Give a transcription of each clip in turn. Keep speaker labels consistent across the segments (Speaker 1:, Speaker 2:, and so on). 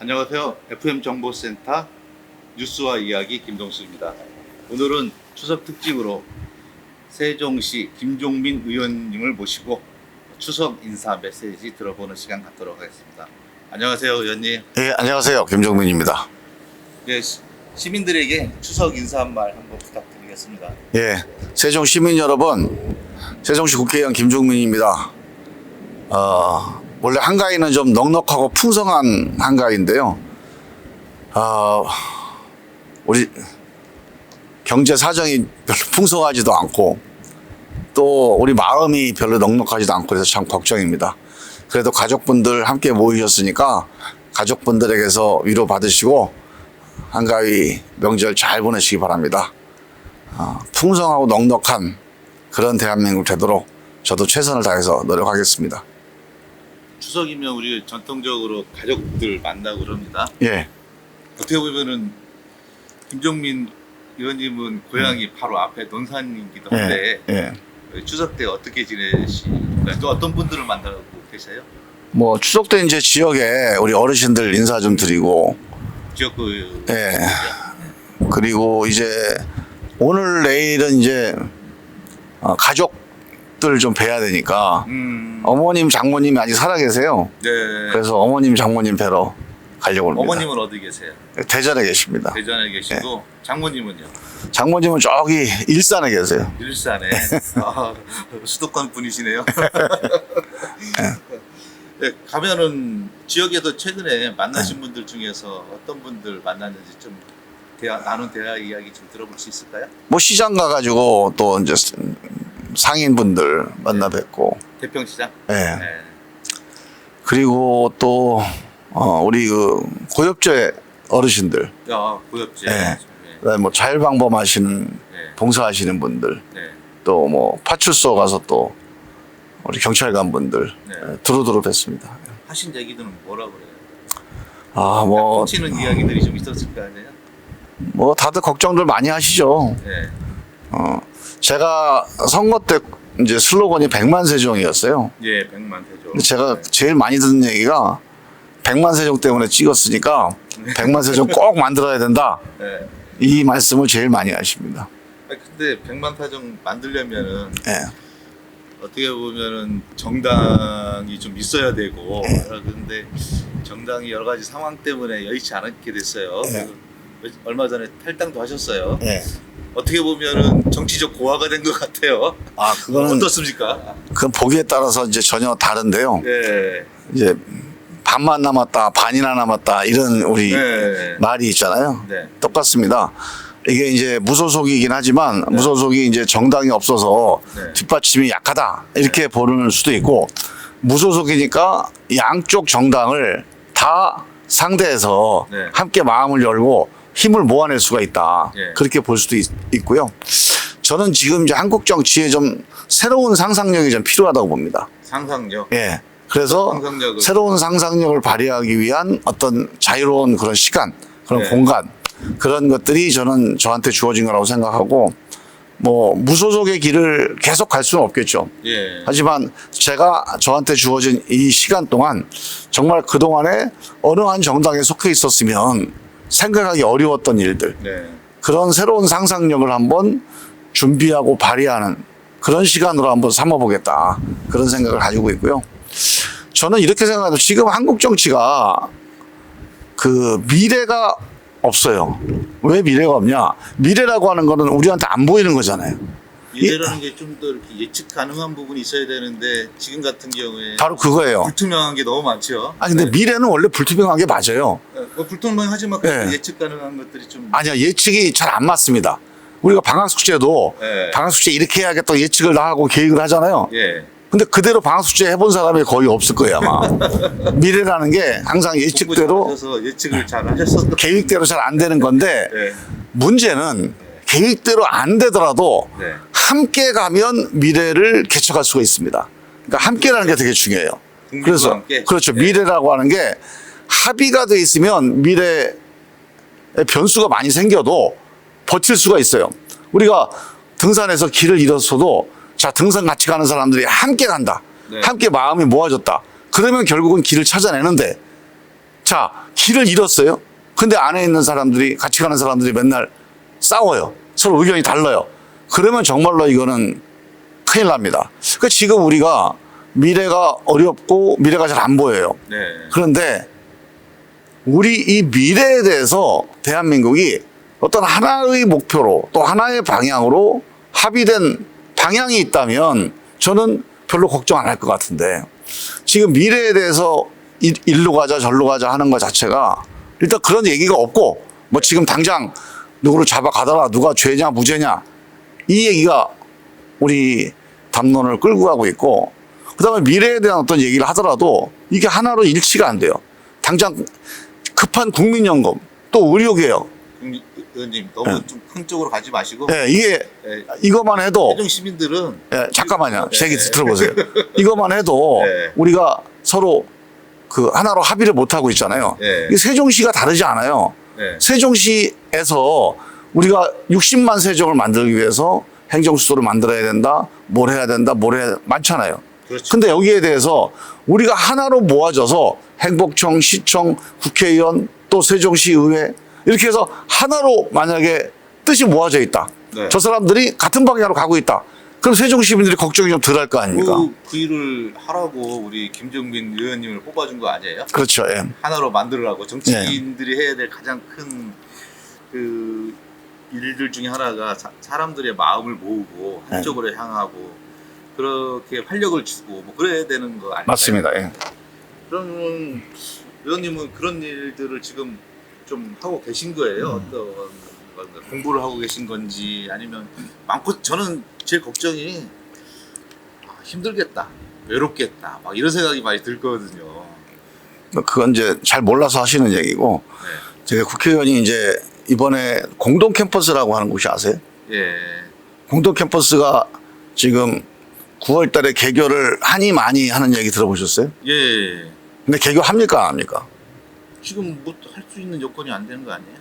Speaker 1: 안녕하세요. FM정보센터 뉴스와 이야기 김동수입니다. 오늘은 추석 특집으로 세종시 김종민 의원님을 모시고 추석 인사 메시지 들어보는 시간 갖도록 하겠습니다. 안녕하세요, 의원님.
Speaker 2: 예, 안녕하세요. 김종민입니다.
Speaker 1: 네, 시민들에게 추석 인사 한 말 한번 부탁드리겠습니다.
Speaker 2: 예, 세종 시민 여러분, 세종시 국회의원 김종민입니다. 원래 한가위는 좀 넉넉하고 풍성한 한가위인데요. 우리 경제 사정이 별로 풍성하지도 않고 또 우리 마음이 별로 넉넉하지도 않고 그래서 참 걱정입니다. 그래도 가족분들 함께 모이셨으니까 가족분들에게서 위로 받으시고 한가위 명절 잘 보내시기 바랍니다. 풍성하고 넉넉한 그런 대한민국 되도록 저도 최선을 다해서 노력하겠습니다.
Speaker 1: 추석이면 우리 전통적으로 가족들 만나고 그럽니다.
Speaker 2: 예.
Speaker 1: 어떻게 보면은 김종민 의원님은 고향이 바로 앞에 논산이기도 한데
Speaker 2: 예.
Speaker 1: 추석 때 어떻게 지내시나요? 또 어떤 분들을 만나고 계세요?
Speaker 2: 뭐 추석 때 이제 지역에 우리 어르신들 인사 좀 드리고,
Speaker 1: 지역구
Speaker 2: 예. 그리고 이제 오늘 내일은 이제 가족들 좀 뵈야 되니까 어머님 장모님이 아직 살아 계세요.
Speaker 1: 네.
Speaker 2: 그래서 어머님 장모님 뵈러 가려고 합니다.
Speaker 1: 어머님은 어디 계세요?
Speaker 2: 대전에 계십니다.
Speaker 1: 대전에 계시고 장모님은요?
Speaker 2: 장모님은 저기 일산에 계세요.
Speaker 1: 일산에. 수도권 분이시네요. 네, 가면은 지역에서 최근에 만나신 분들 중에서 어떤 분들 만났는지 좀 나눈 대화 이야기 좀 들어볼 수 있을까요?
Speaker 2: 뭐 시장 가가지고 또 이제 상인분들 만나 뵙고,
Speaker 1: 대평시장.
Speaker 2: 예.
Speaker 1: 네.
Speaker 2: 그리고 또 우리 그 고엽제 어르신들,
Speaker 1: 고엽제.
Speaker 2: 네.
Speaker 1: 네.
Speaker 2: 그다음에 뭐 자율방범하시는
Speaker 1: 네.
Speaker 2: 봉사하시는 분들,
Speaker 1: 네.
Speaker 2: 또 뭐 파출소 가서 또 우리 경찰관 분들
Speaker 1: 네.
Speaker 2: 두루두루 뵙습니다.
Speaker 1: 하신 얘기들은 뭐라 그래요?
Speaker 2: 뭐
Speaker 1: 꽂히는 이야기들이 좀 있었을 거 아니에요?
Speaker 2: 뭐 다들 걱정들 많이 하시죠.
Speaker 1: 네.
Speaker 2: 제가 선거 때 이제 슬로건이 백만세종이었어요.
Speaker 1: 예, 백만세종.
Speaker 2: 근데 제가
Speaker 1: 네.
Speaker 2: 제일 많이 듣는 얘기가 백만세종 때문에 찍었으니까 백만세종 꼭 만들어야 된다.
Speaker 1: 네.
Speaker 2: 이 말씀을 제일 많이 하십니다.
Speaker 1: 근데 백만세종 만들려면은
Speaker 2: 예.
Speaker 1: 어떻게 보면은 정당이 좀 있어야 되고 그런데 정당이 여러 가지 상황 때문에 여의치 않게 됐어요.
Speaker 2: 네.
Speaker 1: 그래서 얼마 전에 탈당도 하셨어요.
Speaker 2: 예.
Speaker 1: 어떻게 보면은 정치적 고화가 된 것 같아요.
Speaker 2: 그거는
Speaker 1: 어떻습니까?
Speaker 2: 그건 보기에 따라서 이제 전혀 다른데요.
Speaker 1: 네.
Speaker 2: 이제 반만 남았다, 반이나 남았다 이런 우리
Speaker 1: 네.
Speaker 2: 말이 있잖아요.
Speaker 1: 네.
Speaker 2: 똑같습니다. 이게 이제 무소속이긴 하지만 무소속이 이제 정당이 없어서
Speaker 1: 네.
Speaker 2: 뒷받침이 약하다 이렇게 보는 수도 있고, 무소속이니까 양쪽 정당을 다 상대해서
Speaker 1: 네.
Speaker 2: 함께 마음을 열고 힘을 모아낼 수가 있다.
Speaker 1: 네.
Speaker 2: 그렇게 볼 수도 있고요. 저는 지금 이제 한국 정치에 좀 새로운 상상력이 좀 필요하다고 봅니다.
Speaker 1: 상상력.
Speaker 2: 예. 그래서
Speaker 1: 상상력을.
Speaker 2: 새로운 상상력을 발휘하기 위한 어떤 자유로운 그런 시간, 그런
Speaker 1: 네.
Speaker 2: 공간, 그런 것들이 저한테 주어진 거라고 생각하고, 뭐 무소속의 길을 계속 갈 수는 없겠죠.
Speaker 1: 예.
Speaker 2: 하지만 제가 저한테 주어진 이 시간 동안 정말 그동안에 어느 한 정당에 속해 있었으면 생각하기 어려웠던 일들,
Speaker 1: 네.
Speaker 2: 그런 새로운 상상력을 한번 준비하고 발휘하는 그런 시간으로 한번 삼아보겠다, 그런 생각을 가지고 있고요. 저는 이렇게 생각해도 지금 한국 정치가 그 미래가 없어요. 왜 미래가 없냐? 미래라고 하는 거는 우리한테 안 보이는 거잖아요.
Speaker 1: 미래라는 게 좀 더 이렇게 예측 가능한 부분이 있어야 되는데 지금 같은 경우에
Speaker 2: 바로 그거예요.
Speaker 1: 불투명한 게 너무 많죠.
Speaker 2: 근데 미래는 원래 불투명한 게 맞아요.
Speaker 1: 뭐 불투명하지만
Speaker 2: 네.
Speaker 1: 예측 가능한 것들이 좀.
Speaker 2: 아니야, 예측이 잘 안 맞습니다. 우리가 방학숙제도
Speaker 1: 네.
Speaker 2: 방학숙제 이렇게 해야겠다 예측을 다 하고 계획을 하잖아요.
Speaker 1: 예.
Speaker 2: 근데 그대로 방학숙제 해본 사람이 거의 없을 거예요, 아마. 미래라는 게 항상 예측대로,
Speaker 1: 하셔서 예측을 잘 하셨었던.
Speaker 2: 계획대로 잘 안 되는 건데,
Speaker 1: 네.
Speaker 2: 문제는 계획대로 안 되더라도
Speaker 1: 네.
Speaker 2: 함께 가면 미래를 개척할 수가 있습니다. 그러니까 함께라는 게 되게 중요해요. 그래서
Speaker 1: 함께?
Speaker 2: 그렇죠.
Speaker 1: 네.
Speaker 2: 미래라고 하는 게 합의가 돼 있으면 미래에 변수가 많이 생겨도 버틸 수가 있어요. 우리가 등산에서 길을 잃었어도 자, 등산 같이 가는 사람들이 함께 간다.
Speaker 1: 네.
Speaker 2: 함께 마음이 모아졌다. 그러면 결국은 길을 찾아내는데 자, 길을 잃었어요. 근데 안에 있는 사람들이, 같이 가는 사람들이 맨날 싸워요. 서로 의견이 달라요. 그러면 정말로 이거는 큰일 납니다. 그러니까 지금 우리가 미래가 어렵고 미래가 잘 안 보여요.
Speaker 1: 네.
Speaker 2: 그런데 우리 이 미래에 대해서 대한민국이 어떤 하나의 목표로 또 하나의 방향으로 합의된 방향이 있다면 저는 별로 걱정 안 할 것 같은데 지금 미래에 대해서 일로 가자 절로 가자 하는 것 자체가 일단 그런 얘기가 없고 뭐 지금 당장 누구를 잡아가더라 누가 죄냐 무죄냐 이 얘기가 우리 담론을 끌고 가고 있고 그다음에 미래에 대한 어떤 얘기를 하더라도 이게 하나로 일치가 안 돼요. 당장 급한 국민연금 또 의료개혁
Speaker 1: 의원님 너무 좀 큰 쪽으로 가지 마시고
Speaker 2: 이게 이것만 해도
Speaker 1: 세종 시민들은
Speaker 2: 잠깐만요. 제 얘기 들어보세요. 이것만 해도 우리가 서로 그 하나로 합의를 못 하고 있잖아요. 이 세종시가 다르지 않아요. 세종시에서 우리가 60만 세종을 만들기 위해서 행정수도를 만들어야 된다, 뭘 해야 된다, 많잖아요.
Speaker 1: 그렇죠.
Speaker 2: 근데 여기에 대해서 우리가 하나로 모아져서 행복청, 시청, 국회의원, 또 세종시의회 이렇게 해서 하나로 만약에 뜻이 모아져 있다.
Speaker 1: 네.
Speaker 2: 저 사람들이 같은 방향으로 가고 있다. 그럼 세종 시민들이 걱정이 좀 덜 할 거 아닙니까?
Speaker 1: 그 일을 하라고 우리 김정민 의원님을 뽑아준 거 아니에요?
Speaker 2: 그렇죠. 예.
Speaker 1: 하나로 만들으라고 정치인들이 해야 될 가장 큰 그 일들 중에 하나가 사람들의 마음을 모으고 한쪽으로 향하고 그렇게 활력을 주고 뭐 그래야 되는 거 아니에요?
Speaker 2: 맞습니다. 예.
Speaker 1: 그러면 의원님은 그런 일들을 지금 좀 하고 계신 거예요? 어떤 건가? 공부를 하고 계신 건지 아니면 많고 저는 제일 걱정이 힘들겠다, 외롭겠다, 막 이런 생각이 많이 들거든요.
Speaker 2: 그건 이제 잘 몰라서 하시는 얘기고 제가 국회의원이 이제 이번에 공동 캠퍼스라고 하는 곳이 아세요?
Speaker 1: 예.
Speaker 2: 공동 캠퍼스가 지금 9월 달에 개교를 하니 많이 하는 얘기 들어보셨어요?
Speaker 1: 예.
Speaker 2: 근데 개교합니까 안 합니까?
Speaker 1: 지금 뭐 할 수 있는 여건이 안 되는 거 아니에요?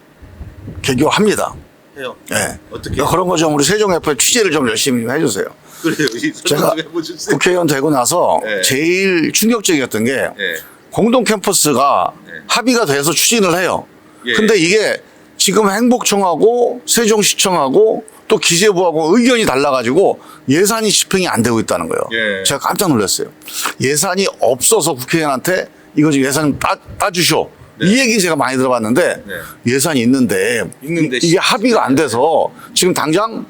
Speaker 2: 개교합니다.
Speaker 1: 해요.
Speaker 2: 예.
Speaker 1: 어떻게?
Speaker 2: 그런 거 좀 우리 세종F에 취재를 좀 열심히 좀 해주세요.
Speaker 1: 그래요.
Speaker 2: 제가
Speaker 1: 설명 좀 해보셨어요?
Speaker 2: 국회의원 되고 나서
Speaker 1: 네.
Speaker 2: 제일 충격적이었던 게
Speaker 1: 예.
Speaker 2: 공동 캠퍼스가
Speaker 1: 네.
Speaker 2: 합의가 돼서 추진을 해요.
Speaker 1: 예.
Speaker 2: 근데 이게 지금 행복청하고 세종시청하고 또 기재부하고 의견이 달라가지고 예산이 집행이 안 되고 있다는 거예요.
Speaker 1: 예.
Speaker 2: 제가 깜짝 놀랐어요. 예산이 없어서 국회의원한테 이거 좀 예산 좀 따주쇼.
Speaker 1: 네.
Speaker 2: 이 얘기 제가 많이 들어봤는데
Speaker 1: 네.
Speaker 2: 예산이 있는데 이게 합의가 안 돼서 지금 당장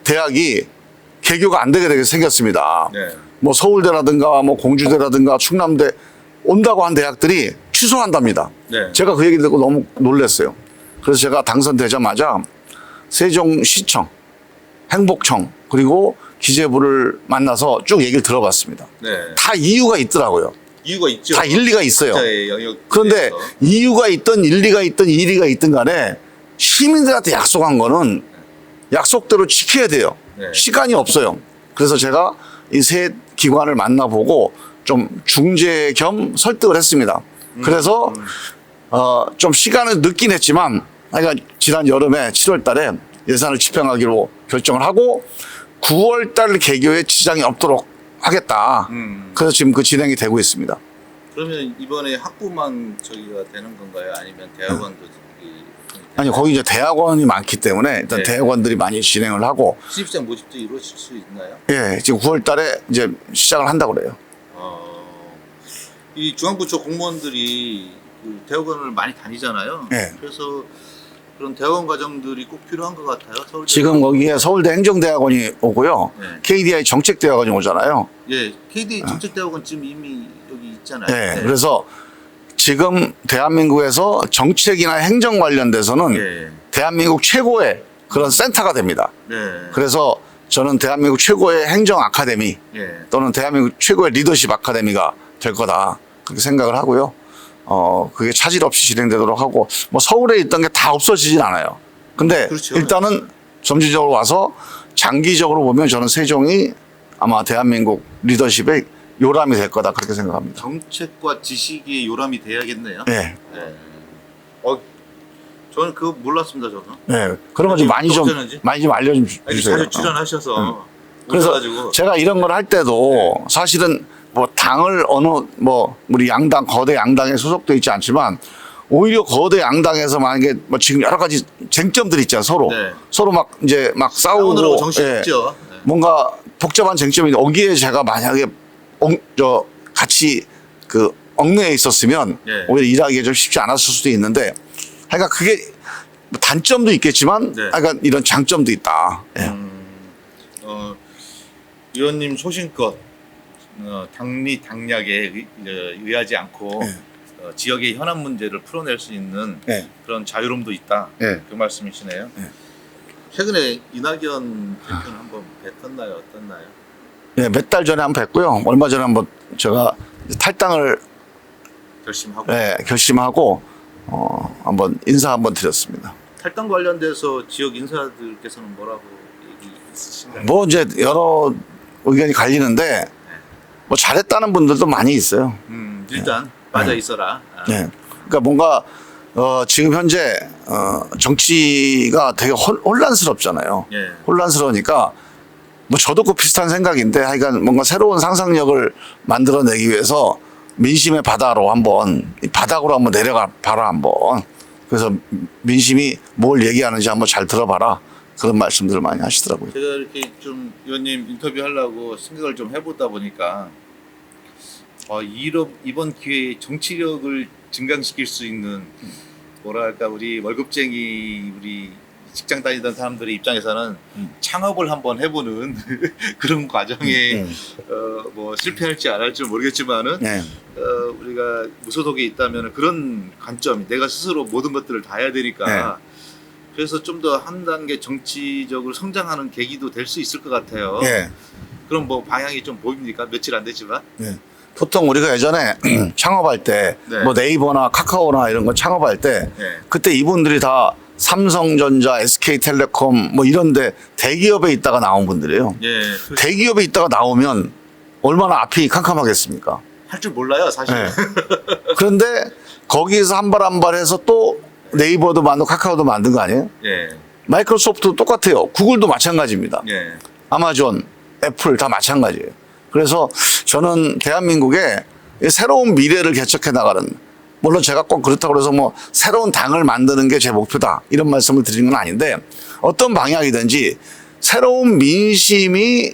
Speaker 2: 대학이 개교가 안 되게 생겼습니다.
Speaker 1: 네.
Speaker 2: 뭐 서울대라든가 뭐 공주대라든가 충남대 온다고 한 대학들이 취소한답니다.
Speaker 1: 네.
Speaker 2: 제가 그 얘기 듣고 너무 놀랐어요. 그래서 제가 당선되자마자 세종시청, 행복청 그리고 기재부를 만나서 쭉 얘기를 들어봤습니다.
Speaker 1: 네.
Speaker 2: 다 이유가 있더라고요.
Speaker 1: 이유가 있죠.
Speaker 2: 다 일리가 있어요.
Speaker 1: 각자의 영역
Speaker 2: 그런데
Speaker 1: 내에서.
Speaker 2: 이유가 있든 일리가 있든 일리가 있든 간에 시민들한테 약속한 거는 약속대로 지켜야 돼요.
Speaker 1: 네.
Speaker 2: 시간이 없어요. 그래서 제가 이 세 기관을 만나보고 좀 중재 겸 설득을 했습니다. 그래서 좀 시간을 늦긴 했지만 그러니까 지난 여름에 7월 달에 예산을 집행하기로 결정을 하고 9월 달 개교에 지장이 없도록 하겠다. 그래서 지금 그 진행이 되고 있습니다.
Speaker 1: 그러면 이번에 학부만 저기가 되는 건가요? 아니면 대학원도
Speaker 2: 아니 거기 이제 대학원이 많기 때문에 일단
Speaker 1: 네.
Speaker 2: 대학원들이 많이 진행을 하고
Speaker 1: 신입생 모집도 이루어질 수 있나요?
Speaker 2: 예 지금 9월 달에 이제 시작을 한다고 그래요.
Speaker 1: 이 중앙부처 공무원들이 그 대학원을 많이 다니잖아요.
Speaker 2: 네.
Speaker 1: 그래서 그런 대학원 과정들이 꼭 필요한 것 같아요. 서울대.
Speaker 2: 지금 거기에 서울대 행정대학원이 오고요.
Speaker 1: 네.
Speaker 2: KDI 정책대학원이 오잖아요.
Speaker 1: 예, KD 정책대학원 지금 이미 여기 있잖아요.
Speaker 2: 네.
Speaker 1: 네.
Speaker 2: 그래서 지금 대한민국에서 정책이나 행정 관련돼서는
Speaker 1: 예.
Speaker 2: 대한민국 최고의 그런 센터가 됩니다.
Speaker 1: 네.
Speaker 2: 그래서 저는 대한민국 최고의 행정 아카데미
Speaker 1: 예.
Speaker 2: 또는 대한민국 최고의 리더십 아카데미가 될 거다 그렇게 생각을 하고요. 그게 차질 없이 진행되도록 하고 뭐 서울에 있던 게 다 없어지진 않아요. 근데
Speaker 1: 그렇죠.
Speaker 2: 일단은 점진적으로 와서 장기적으로 보면 저는 세종이 아마 대한민국 리더십의 요람이 될 거다 그렇게 생각합니다.
Speaker 1: 정책과 지식이 요람이 돼야겠네요.
Speaker 2: 네.
Speaker 1: 네. 저는 그거 몰랐습니다. 저는.
Speaker 2: 네. 그런 거 좀 많이 좀 알려주세요.
Speaker 1: 자주 출연하셔서
Speaker 2: 그래서
Speaker 1: 오셔가지고.
Speaker 2: 제가 이런 걸 할 때도 사실은 뭐 당을 어느 뭐 우리 양당 거대 양당에 소속돼 있지 않지만 오히려 거대 양당에서 만약에 뭐 지금 여러 가지 쟁점들이 있잖아요.
Speaker 1: 네.
Speaker 2: 서로 막 이제 막
Speaker 1: 싸우느라고
Speaker 2: 싸우고
Speaker 1: 정신없죠. 네.
Speaker 2: 뭔가 복잡한 쟁점인데 거기에 제가 만약에 같이 그 얽매여 있었으면
Speaker 1: 네.
Speaker 2: 오히려 일하기가 좀 쉽지 않았을 수도 있는데 하여간 그게 단점도 있겠지만
Speaker 1: 네.
Speaker 2: 하여간 이런 장점도 있다. 예.
Speaker 1: 의원님 소신껏 당리 당략에 의하지 않고 지역의 현안 문제를 풀어낼 수 있는
Speaker 2: 예.
Speaker 1: 그런 자유로움도 있다.
Speaker 2: 예.
Speaker 1: 그 말씀이시네요.
Speaker 2: 예.
Speaker 1: 최근에 이낙연 대표는 한번 뵀었나요? 어떻나요?
Speaker 2: 예, 몇 달 전에 한번 뵀고요. 얼마 전에 한번 제가 탈당을 결심하고 한번 인사 한번 드렸습니다.
Speaker 1: 탈당 관련돼서 지역 인사들께서는 뭐라고 얘기 있으신가요?
Speaker 2: 뭐 이제 여러 의견이 갈리는데 뭐 잘했다는 분들도 많이 있어요.
Speaker 1: 일단 빠져 있어라. 아.
Speaker 2: 네. 그러니까 뭔가 지금 현재 정치가 되게 혼란스럽잖아요.
Speaker 1: 예.
Speaker 2: 혼란스러우니까 뭐 저도 그 비슷한 생각인데 하여간 뭔가 새로운 상상력을 만들어내기 위해서 민심의 바다로 한번 바닥으로 한번 내려가 봐라 한번. 그래서 민심이 뭘 얘기하는지 한번 잘 들어봐라. 그런 말씀들을 많이 하시더라고요.
Speaker 1: 제가 이렇게 좀 의원님 인터뷰하려고 생각을 좀 해보다 보니까 이번 기회에 정치력을 증강시킬 수 있는 뭐랄까 우리 월급쟁이 우리 직장 다니던 사람들의 입장에서는 창업을 한번 해보는 그런 과정에 뭐 실패할지 안 할지 모르겠지만은
Speaker 2: 네.
Speaker 1: 우리가 무소속에 있다면 그런 관점 내가 스스로 모든 것들을 다 해야 되니까 그래서 좀 더 한 단계 정치적으로 성장하는 계기도 될 수 있을 것 같아요.
Speaker 2: 네.
Speaker 1: 그럼 뭐 방향이 좀 보입니까? 며칠 안 되지만.
Speaker 2: 네. 보통 우리가 예전에 창업할 때
Speaker 1: 네.
Speaker 2: 뭐 네이버나 카카오나 이런 거 창업할 때
Speaker 1: 네.
Speaker 2: 그때 이분들이 다 삼성전자, SK텔레콤 뭐 이런데 대기업에 있다가 나온 분들이에요.
Speaker 1: 예,
Speaker 2: 대기업에 있다가 나오면 얼마나 앞이 캄캄하겠습니까?
Speaker 1: 할 줄 몰라요, 사실.
Speaker 2: 네. 그런데 거기에서 한 발 한 발 해서 또 네이버도 만들고 카카오도 만든 거 아니에요?
Speaker 1: 예,
Speaker 2: 마이크로소프트도 똑같아요. 구글도 마찬가지입니다.
Speaker 1: 예,
Speaker 2: 아마존, 애플 다 마찬가지예요. 그래서 저는 대한민국에 새로운 미래를 개척해 나가는, 물론 제가 꼭 그렇다고 해서 뭐 새로운 당을 만드는 게 제 목표다 이런 말씀을 드리는 건 아닌데 어떤 방향이든지 새로운 민심이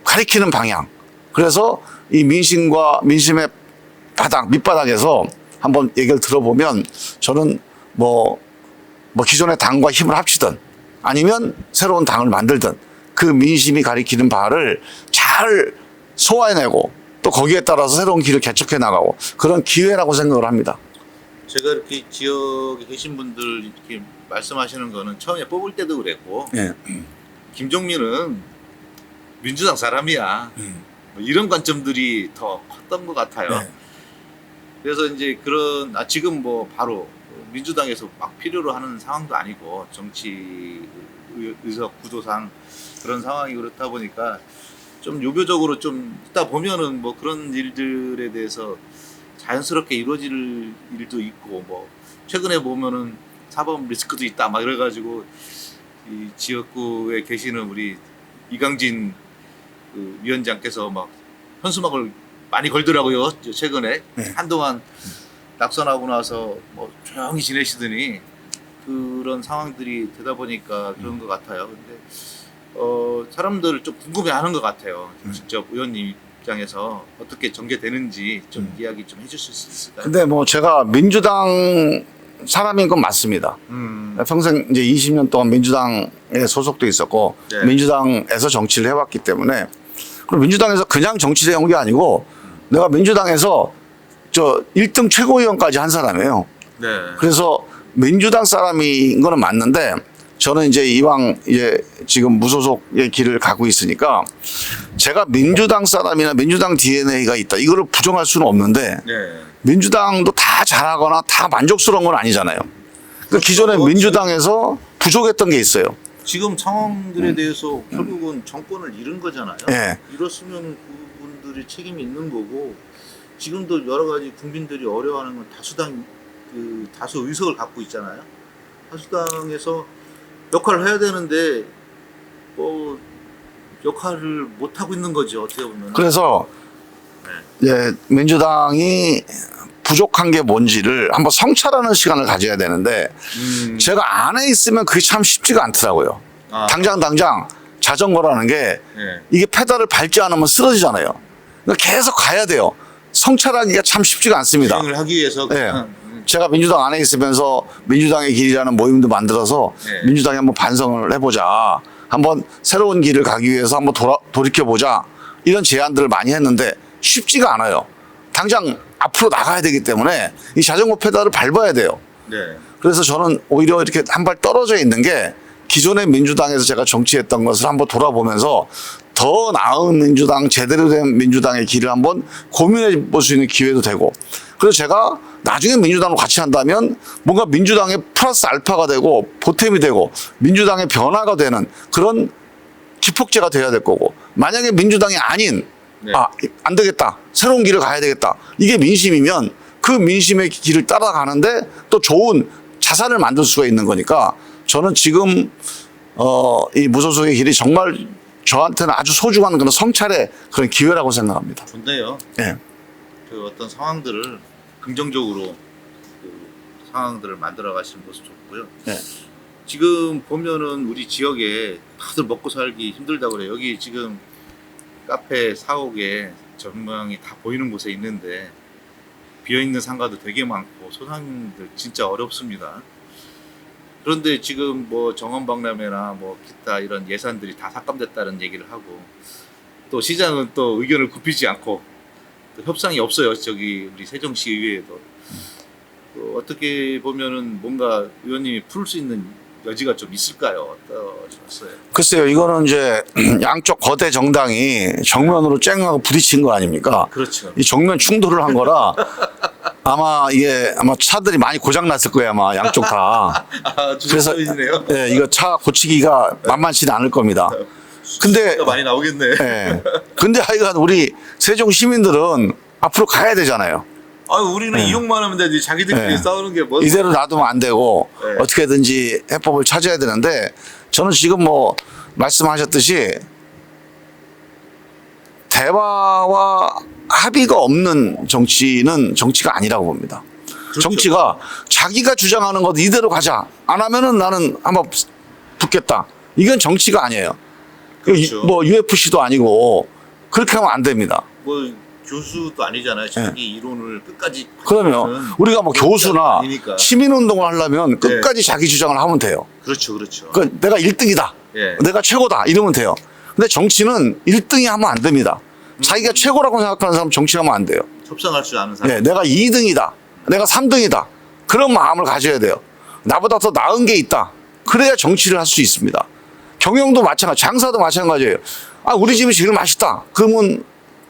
Speaker 2: 가리키는 방향, 그래서 이 민심의 밑바닥에서 한번 얘기를 들어보면 저는 뭐 기존의 당과 힘을 합치든 아니면 새로운 당을 만들든 그 민심이 가리키는 바를 잘 소화해내고 또 거기에 따라서 새로운 길을 개척해 나가고 그런 기회라고 생각을 합니다.
Speaker 1: 제가 이렇게 지역에 계신 분들 이렇게 말씀하시는 거는 처음에 뽑을 때도 그랬고
Speaker 2: 예.
Speaker 1: 김종민은 민주당 사람이야. 뭐 이런 관점들이 더 컸던 것 같아요.
Speaker 2: 네.
Speaker 1: 그래서 이제 지금 뭐 바로 민주당에서 막 필요로 하는 상황도 아니고 정치 의석 구도상 그런 상황이 그렇다 보니까 좀 유교적으로 좀 있다 보면은 뭐 그런 일들에 대해서 자연스럽게 이루어질 일도 있고 뭐 최근에 보면은 사법 리스크도 있다 막 이래가지고 이 지역구에 계시는 우리 이강진 그 위원장께서 막 현수막을 많이 걸더라고요. 최근에
Speaker 2: 네.
Speaker 1: 한동안 낙선하고 나서 뭐 조용히 지내시더니 그런 상황들이 되다 보니까 그런 것 같아요. 근데 사람들을 좀 궁금해하는 것 같아요. 직접 의원님 입장에서 어떻게 전개되는지 좀 이야기 좀 해줄 수 있을까요?
Speaker 2: 근데 뭐 제가 민주당 사람인 건 맞습니다. 평생 이제 20년 동안 민주당에 소속돼 있었고
Speaker 1: 네.
Speaker 2: 민주당에서 정치를 해왔기 때문에 그리고 민주당에서 그냥 정치를 해온 게 아니고 내가 민주당에서 저 1등 최고위원까지 한 사람이에요.
Speaker 1: 네.
Speaker 2: 그래서 민주당 사람인 거는 맞는데 저는 이제 이왕 이제 지금 무소속의 길을 가고 있으니까 제가 민주당 사람이나 민주당 DNA가 있다 이거를 부정할 수는 없는데
Speaker 1: 네.
Speaker 2: 민주당도 다 잘하거나 다 만족스러운 건 아니잖아요. 그러니까 기존에 민주당에서 부족했던 게 있어요.
Speaker 1: 지금 상황들에 대해서 결국은 정권을 잃은 거잖아요.
Speaker 2: 예.
Speaker 1: 이렇으면 그분들이 책임이 있는 거고 지금도 여러 가지 국민들이 어려워하는 건 다수 의석을 갖고 있잖아요. 다수당에서 역할을 해야 되는데 역할을 못 하고 있는 거죠. 어떻게 보면.
Speaker 2: 그래서 예, 민주당이 부족한 게 뭔지를 한번 성찰하는 시간을 가져야 되는데 제가 안에 있으면 그게 참 쉽지가 않더라고요.
Speaker 1: 아.
Speaker 2: 당장 자전거라는 게
Speaker 1: 네.
Speaker 2: 이게 페달을 밟지 않으면 쓰러지잖아요. 그러니까 계속 가야 돼요. 성찰하기가 참 쉽지가 않습니다.
Speaker 1: 주행을 하기 위해서
Speaker 2: 예.
Speaker 1: 그냥
Speaker 2: 제가 민주당 안에 있으면서 민주당의 길이라는 모임도 만들어서
Speaker 1: 네.
Speaker 2: 민주당이 한번 반성을 해보자. 한번 새로운 길을 가기 위해서 한번 돌이켜보자. 이런 제안들을 많이 했는데 쉽지가 않아요. 당장 앞으로 나가야 되기 때문에 이 자전거 페달을 밟아야 돼요.
Speaker 1: 네.
Speaker 2: 그래서 저는 오히려 이렇게 한 발 떨어져 있는 게 기존의 민주당에서 제가 정치했던 것을 한번 돌아보면서 더 나은 민주당, 제대로 된 민주당의 길을 한번 고민해 볼 수 있는 기회도 되고, 그래서 제가 나중에 민주당으로 같이 한다면 뭔가 민주당의 플러스 알파가 되고 보탬이 되고 민주당의 변화가 되는 그런 기폭제가 돼야 될 거고, 만약에 민주당이 아닌
Speaker 1: 네.
Speaker 2: 안 되겠다, 새로운 길을 가야 되겠다, 이게 민심이면 그 민심의 길을 따라가는데 또 좋은 자산을 만들 수가 있는 거니까 저는 지금 이 무소속의 길이 정말 저한테는 아주 소중한 그런 성찰의 그런 기회라고 생각합니다.
Speaker 1: 좋네요.
Speaker 2: 예.
Speaker 1: 그 어떤 상황들을 긍정적으로 그 상황들을 만들어 가시는 모습 좋고요.
Speaker 2: 네.
Speaker 1: 지금 보면은 우리 지역에 다들 먹고 살기 힘들다고 그래요. 여기 지금 카페 사옥에 전망이 다 보이는 곳에 있는데 비어있는 상가도 되게 많고 소상인들 진짜 어렵습니다. 그런데 지금 뭐 정원박람회나 뭐 기타 이런 예산들이 다 삭감됐다는 얘기를 하고, 또 시장은 또 의견을 굽히지 않고 또 협상이 없어요. 저기 우리 세종시 의회에도. 또 어떻게 보면은 뭔가 의원님이 풀 수 있는 여지가 좀 있을까요? 어떠셨어요?
Speaker 2: 글쎄요, 이거는 이제 양쪽 거대 정당이 정면으로 쨍하고 부딪힌 거 아닙니까?
Speaker 1: 그렇죠.
Speaker 2: 이 정면 충돌을 한 거라 아마 차들이 많이 고장 났을 거예요, 아마 양쪽 다. 그래서
Speaker 1: 주소이네요.
Speaker 2: 예, 이거 차 고치기가 만만치는 않을 겁니다. 근데
Speaker 1: 많이 나오겠네.
Speaker 2: 예. 근데 하여간 우리 세종 시민들은 앞으로 가야 되잖아요.
Speaker 1: 아, 우리는 이용만 하면 되지. 자기들끼리
Speaker 2: 네.
Speaker 1: 싸우는 게 뭐?
Speaker 2: 이대로 놔두면 안 되고
Speaker 1: 네.
Speaker 2: 어떻게든지 해법을 찾아야 되는데, 저는 지금 뭐 말씀하셨듯이 대화와 합의가 없는 정치는 정치가 아니라고 봅니다.
Speaker 1: 그렇죠.
Speaker 2: 정치가 자기가 주장하는 것 이대로 가자, 안 하면은 나는 한번 붙겠다, 이건 정치가 아니에요.
Speaker 1: 그렇죠.
Speaker 2: 뭐 UFC도 아니고 그렇게 하면 안 됩니다.
Speaker 1: 뭐 교수도 아니잖아요. 자기 이론을 끝까지.
Speaker 2: 그러면
Speaker 1: 하는
Speaker 2: 우리가 뭐
Speaker 1: 그런
Speaker 2: 교수나
Speaker 1: 아니니까.
Speaker 2: 시민운동을 하려면 끝까지 자기 주장을 하면 돼요.
Speaker 1: 그렇죠, 그렇죠.
Speaker 2: 그러니까 내가 1등이다.
Speaker 1: 예.
Speaker 2: 내가 최고다. 이러면 돼요. 근데 정치는 1등이 하면 안 됩니다. 자기가 최고라고 생각하는 사람 정치하면 안 돼요.
Speaker 1: 협상할 줄 아는 사람.
Speaker 2: 네, 내가 2등이다. 내가 3등이다. 그런 마음을 가져야 돼요. 나보다 더 나은 게 있다. 그래야 정치를 할 수 있습니다. 경영도 마찬가지, 장사도 마찬가지예요. 우리 집이 제일 맛있다. 그러면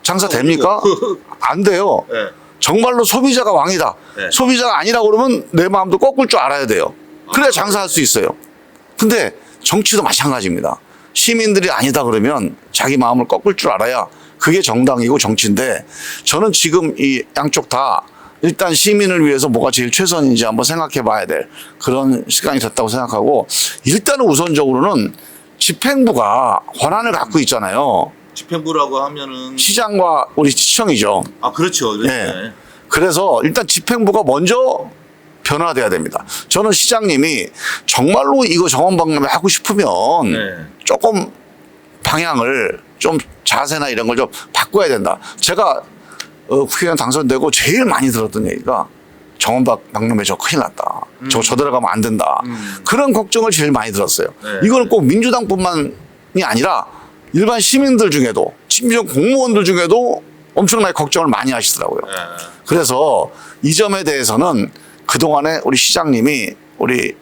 Speaker 2: 장사 됩니까? 안 돼요.
Speaker 1: 예.
Speaker 2: 정말로 소비자가 왕이다.
Speaker 1: 네.
Speaker 2: 소비자가 아니라고 그러면 내 마음도 꺾을 줄 알아야 돼요. 그래야 장사할 수 있어요. 근데 정치도 마찬가지입니다. 시민들이 아니다 그러면 자기 마음을 꺾을 줄 알아야 그게 정당이고 정치인데, 저는 지금 이 양쪽 다 일단 시민을 위해서 뭐가 제일 최선인지 한번 생각해 봐야 될 그런 시간이 됐다고 생각하고, 일단은 우선적으로는 집행부가 권한을 갖고 있잖아요.
Speaker 1: 집행부라고 하면은
Speaker 2: 시장과 우리 시청이죠.
Speaker 1: 그렇죠. 그렇죠.
Speaker 2: 네. 그래서 일단 집행부가 먼저 변화돼야 됩니다. 저는 시장님이 정말로 이거 정원박람회 하고 싶으면
Speaker 1: 네.
Speaker 2: 조금 방향을 좀 자세나 이런 걸 좀 바꿔야 된다. 제가 국회의원 당선되고 제일 많이 들었던 얘기가 정원박람회 저 큰일 났다. 저 들어가면 안 된다. 그런 걱정을 제일 많이 들었어요.
Speaker 1: 네.
Speaker 2: 이거는 꼭 민주당뿐만이 아니라 일반 시민들 중에도, 심지어 공무원들 중에도 엄청나게 걱정을 많이 하시더라고요.
Speaker 1: 네.
Speaker 2: 그래서 이 점에 대해서는 그동안에 우리 시장님이 우리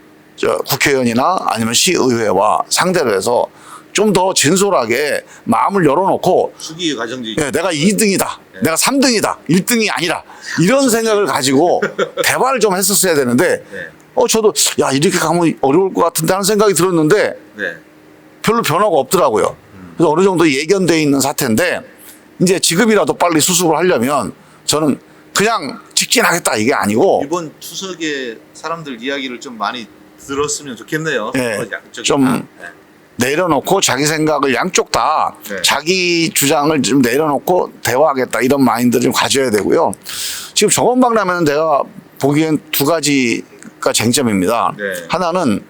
Speaker 2: 국회의원이나 아니면 시의회와 상대로 해서 좀 더 진솔하게 마음을 열어놓고,
Speaker 1: 수기 과정지.
Speaker 2: 내가 2등이다, 내가 3등이다, 1등이 아니라 이런 생각을 가지고 대화를 좀 했었어야 되는데,
Speaker 1: 네.
Speaker 2: 저도 이렇게 가면 어려울 것 같은데 하는 생각이 들었는데
Speaker 1: 네.
Speaker 2: 별로 변화가 없더라고요. 그래서 어느 정도 예견돼 있는 사태인데, 이제 지금이라도 빨리 수습을 하려면 저는 그냥 직진하겠다 이게 아니고,
Speaker 1: 이번 추석에 사람들 이야기를 좀 많이 들었으면 좋겠네요.
Speaker 2: 네.
Speaker 1: 양쪽이
Speaker 2: 좀
Speaker 1: 다. 네.
Speaker 2: 내려놓고 자기 생각을 양쪽 다
Speaker 1: 네.
Speaker 2: 자기 주장을 좀 내려놓고 대화하겠다 이런 마인드를 좀 가져야 되고요. 지금 정원박람회는 내가 보기엔 두 가지가 쟁점입니다.
Speaker 1: 네.
Speaker 2: 하나는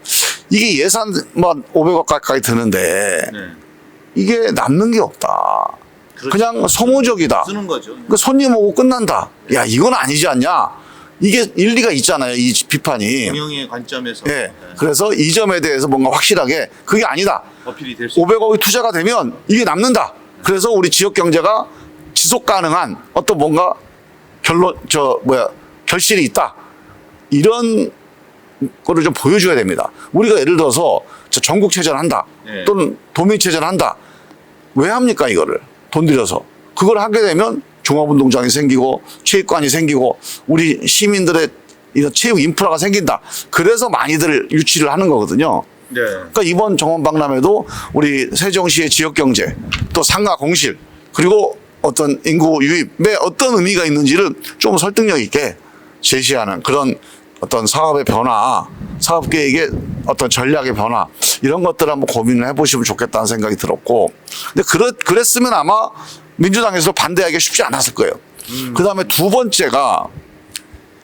Speaker 2: 이게 예산 뭐 500억 가까이 드는데
Speaker 1: 네.
Speaker 2: 이게 남는 게 없다.
Speaker 1: 그렇죠.
Speaker 2: 그냥 소모적이다.
Speaker 1: 쓰는 거죠.
Speaker 2: 그 손님 오고 끝난다. 야 이건 아니지 않냐. 이게 일리가 있잖아요. 이 비판이.
Speaker 1: 경영의 관점에서
Speaker 2: 예. 그래서 이 점에 대해서 뭔가 확실하게 그게 아니다.
Speaker 1: 어필이 될 수
Speaker 2: 500억이 투자가 되면 이게 남는다. 그래서 우리 지역 경제가 지속 가능한 어떤 뭔가 결실이 있다. 이런 거를 좀 보여줘야 됩니다. 우리가 예를 들어서 저 전국체전 한다.
Speaker 1: 네.
Speaker 2: 또는 도민체전 한다. 왜 합니까 이거를? 돈 들여서. 그걸 하게 되면 종합운동장이 생기고 체육관이 생기고 우리 시민들의 이런 체육 인프라가 생긴다. 그래서 많이들 유치를 하는 거거든요.
Speaker 1: 네.
Speaker 2: 그러니까 이번 정원박람회도 우리 세종시의 지역경제 또 상가 공실 그리고 어떤 인구 유입에 어떤 의미가 있는지를 좀 설득력 있게 제시하는 그런 어떤 사업의 변화, 사업 계획의 어떤 전략의 변화 이런 것들을 한번 고민을 해보시면 좋겠다는 생각이 들었고 근데 그랬으면 아마 민주당에서 반대하기가 쉽지 않았을 거예요. 그 다음에 두 번째가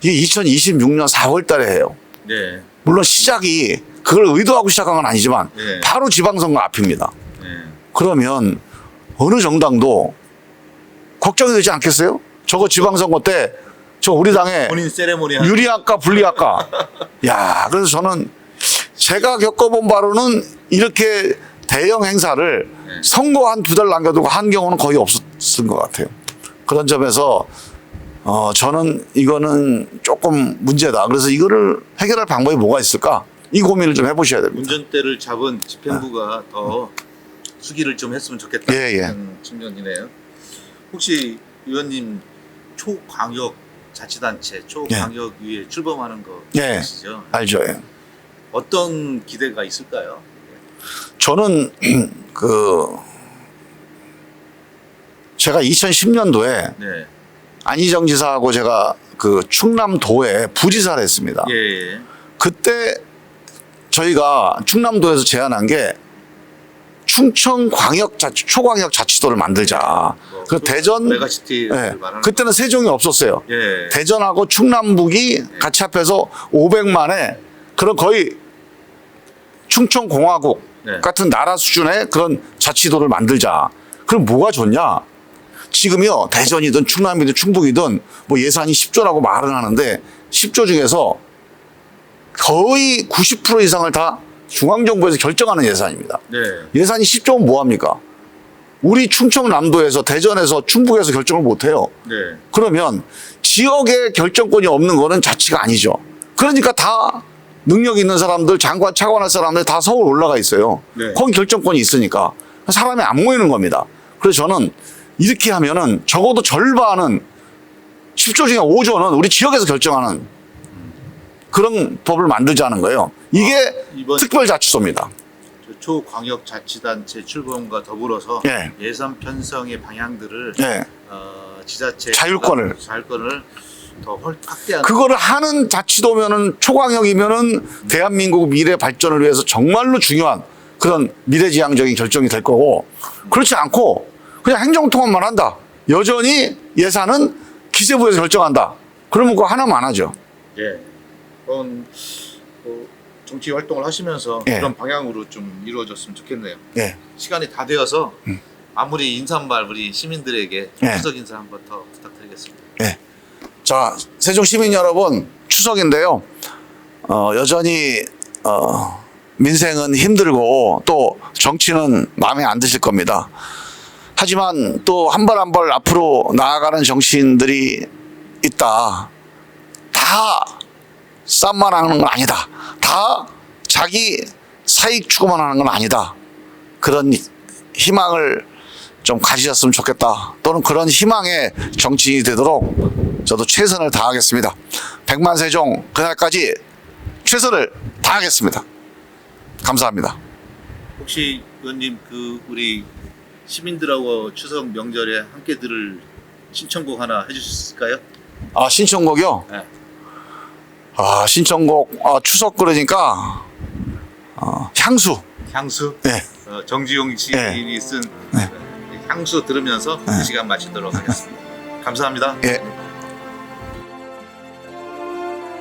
Speaker 2: 이게 2026년 4월 달에 해요.
Speaker 1: 네.
Speaker 2: 물론 시작이 그걸 의도하고 시작한 건 아니지만
Speaker 1: 네.
Speaker 2: 바로 지방선거 앞입니다.
Speaker 1: 네.
Speaker 2: 그러면 어느 정당도 걱정이 되지 않겠어요? 저거 지방선거 때 저 우리 당에
Speaker 1: 본인 세레모니 하는
Speaker 2: 유리할까 불리할까. 야, 그래서 저는 제가 겪어본 바로는 이렇게 대형 행사를
Speaker 1: 네.
Speaker 2: 선거 한 두 달 남겨두고 한 경우는 거의 없었던 것 같아요. 그런 점에서 저는 이거는 조금 문제다. 그래서 이거를 해결할 방법이 뭐가 있을까? 이 고민을 좀 해보셔야 됩니다.
Speaker 1: 운전대를 잡은 집행부가 더 수기를 좀 했으면 좋겠다.
Speaker 2: 예, 예.
Speaker 1: 그런 측면이네요. 혹시 의원님 초광역 자치단체, 초광역위에 출범하는 거
Speaker 2: 예.
Speaker 1: 아시죠?
Speaker 2: 알죠? 예.
Speaker 1: 어떤 기대가 있을까요?
Speaker 2: 저는 제가 2010년도에
Speaker 1: 네.
Speaker 2: 안희정 지사하고 제가 그 충남도에 부지사를 했습니다.
Speaker 1: 예, 예.
Speaker 2: 그때 저희가 충남도에서 제안한 게 초광역 자치도를 만들자. 그 대전
Speaker 1: 메가시티를
Speaker 2: 예,
Speaker 1: 말하는
Speaker 2: 그때는 세종이 없었어요.
Speaker 1: 예.
Speaker 2: 대전하고 충남북이 같이 합해서 500만에 그런 거의 충청공화국
Speaker 1: 네.
Speaker 2: 같은 나라 수준의 그런 자치도를 만들자. 그럼 뭐가 좋냐? 지금요 대전이든 충남이든 충북이든 뭐 예산이 10조라고 말은 하는데 10조 중에서 거의 90% 이상을 다 중앙정부에서 결정하는 예산입니다.
Speaker 1: 네.
Speaker 2: 예산이 10조면 뭐합니까? 우리 충청남도에서 대전에서 충북에서 결정을 못해요.
Speaker 1: 네.
Speaker 2: 그러면 지역에 결정권이 없는 거는 자치가 아니죠. 그러니까 다 능력 있는 사람들, 장관, 차관할 사람들 다 서울 올라가 있어요.
Speaker 1: 네.
Speaker 2: 거기 결정권이 있으니까 사람이 안 모이는 겁니다. 그래서 저는 이렇게 하면은 적어도 절반은 10조 중에 5조는 우리 지역에서 결정하는 그런 법을 만들자는 거예요. 이게
Speaker 1: 이번
Speaker 2: 특별자치도입니다.
Speaker 1: 초광역자치단체 출범과 더불어서
Speaker 2: 예.
Speaker 1: 예산 편성의 방향들을
Speaker 2: 예.
Speaker 1: 지자체
Speaker 2: 자율권을
Speaker 1: 더 확대하는
Speaker 2: 그거를 하는 자치도면은 초광역이면은 대한민국 미래 발전을 위해서 정말로 중요한 그런 미래지향적인 결정이 될 거고 그렇지 않고 그냥 행정통합만 한다. 여전히 예산은 기재부에서 결정한다. 그러면 그거 하나만 하죠.
Speaker 1: 예. 그건 정치 활동을 하시면서
Speaker 2: 예.
Speaker 1: 그런 방향으로 좀 이루어졌으면 좋겠네요.
Speaker 2: 예.
Speaker 1: 시간이 다 되어서 마무리 인사 한 말 우리 시민들에게
Speaker 2: 예.
Speaker 1: 추석 인사 한 번 더 부탁드리겠습니다.
Speaker 2: 예. 자, 세종 시민 여러분, 추석인데요. 여전히 민생은 힘들고 또 정치는 마음에 안 드실 겁니다. 하지만 또 한 발 한 발 앞으로 나아가는 정치인들이 있다. 다 쌈만 하는 건 아니다. 다 자기 사익 추구만 하는 건 아니다. 그런 희망을 좀 가지셨으면 좋겠다. 또는 그런 희망의 정치인이 되도록 저도 최선을 다하겠습니다. 백만세종 그날까지 최선을 다하겠습니다. 감사합니다.
Speaker 1: 혹시 의원님 우리 시민들하고 추석 명절에 함께 들을 신청곡 하나 해주실 수 있을까요?
Speaker 2: 아, 신청곡이요?
Speaker 1: 네.
Speaker 2: 아, 신청곡 추석 그러니까 향수.
Speaker 1: 향수.
Speaker 2: 네.
Speaker 1: 정지용 지인이 쓴
Speaker 2: 네.
Speaker 1: 향수 들으면서 이 시간 마치도록 하겠습니다. 감사합니다.
Speaker 2: 예.